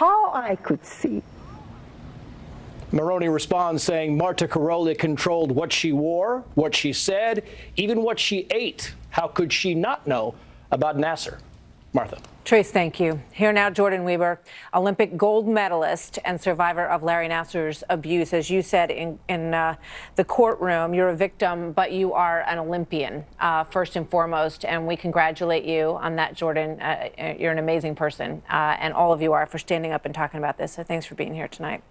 how I could see. Maroney responds saying Marta Carolla controlled what she wore, what she said, even what she ate. How could she not know about Nassar? Martha. Trace, thank you. Here now, Jordyn Wieber, Olympic gold medalist and survivor of Larry Nassar's abuse. As you said in the courtroom, you're a victim, but you are an Olympian, first and foremost. And we congratulate you on that, Jordyn. You're an amazing person, and all of you are, for standing up and talking about this. So thanks for being here tonight.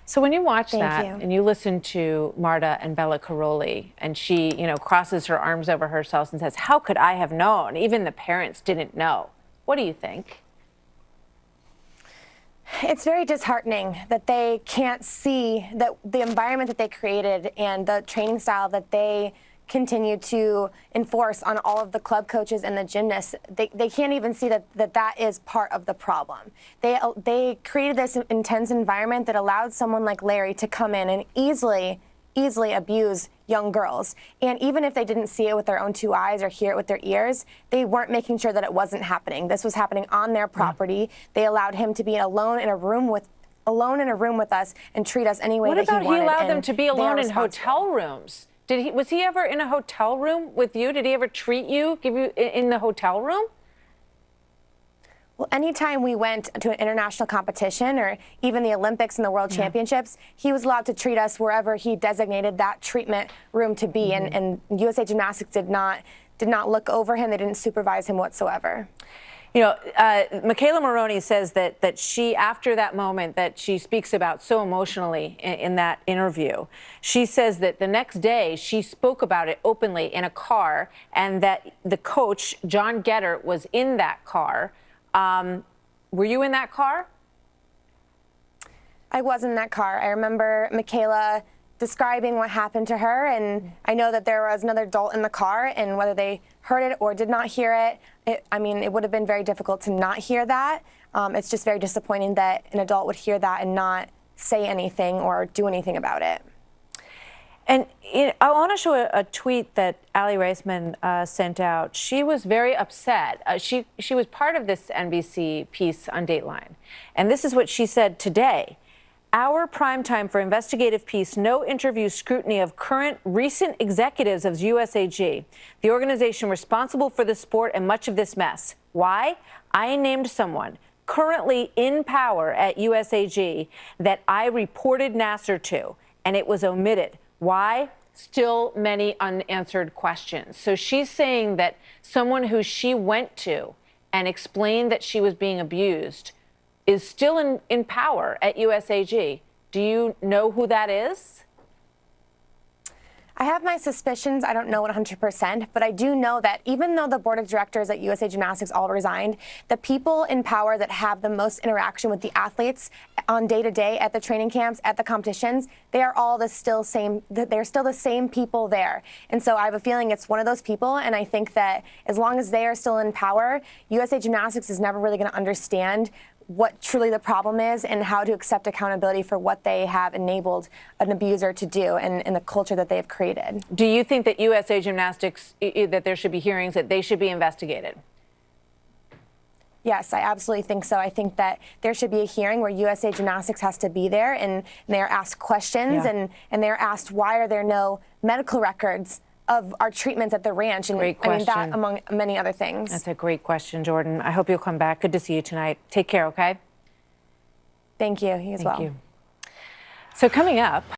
So when you watch and you listen to Marta and Bella Caroli, and she, crosses her arms over herself and says, "How could I have known? Even the parents didn't know." What do you think? It's very disheartening that they can't see that the environment that they created and the training style that they continue to enforce on all of the club coaches and the gymnasts. They can't even see that is part of the problem. They created this intense environment that allowed someone like Larry to come in and easily abuse young girls. And even if they didn't see it with their own two eyes or hear it with their ears, they weren't making sure that it wasn't happening. This was happening on their property. They allowed him to be alone in a room with us and treat us any way that he wanted. What about he allowed them to be alone in hotel rooms? Was he ever in a hotel room with you? Did he ever treat you, give you in the hotel room? Well, anytime we went to an international competition or even the Olympics and the World Championships, he was allowed to treat us wherever he designated that treatment room to be. And USA Gymnastics did not look over him. They didn't supervise him whatsoever. Maccallum Maroney says that she, after that moment that she speaks about so emotionally in that interview, she says that the next day she spoke about it openly in a car, and that the coach, John Getter, was in that car. Were you in that car? I was in that car. I remember Maccallum describing what happened to her, and I know that there was another adult in the car, and whether they heard it or did not hear it, it would have been very difficult to not hear that. It's just very disappointing that an adult would hear that and not say anything or do anything about it. And I want to show a tweet that Ali Reisman sent out. She was very upset. She was part of this NBC piece on Dateline. And this is what she said today. "Our prime time for investigative piece, no interview scrutiny of recent executives of USAG, the organization responsible for the sport and much of this mess. Why? I named someone currently in power at USAG that I reported Nassar to, and it was omitted. Why? Still many unanswered questions." So she's saying that someone who she went to and explained that she was being abused is still in power at USAG. Do you know who that is? I have my suspicions. I don't know 100%, but I do know that even though the board of directors at USA Gymnastics all resigned, the people in power that have the most interaction with the athletes on day-to-day at the training camps, at the competitions, they are all they're still the same people there. And so I have a feeling it's one of those people, and I think that as long as they are still in power, USA Gymnastics is never really going to understand what truly the problem is and how to accept accountability for what they have enabled an abuser to do and the culture that they have created. Do you think that USA Gymnastics, that there should be hearings, that they should be investigated? Yes, I absolutely think so. I think that there should be a hearing where USA Gymnastics has to be there, and they're asked questions, and they're asked, why are there no medical records of our treatments at the ranch? And great question. I mean, that among many other things. That's a great question, Jordyn. I hope you'll come back. Good to see you tonight. Take care, okay? Thank you. You as well. Thank you. So coming up.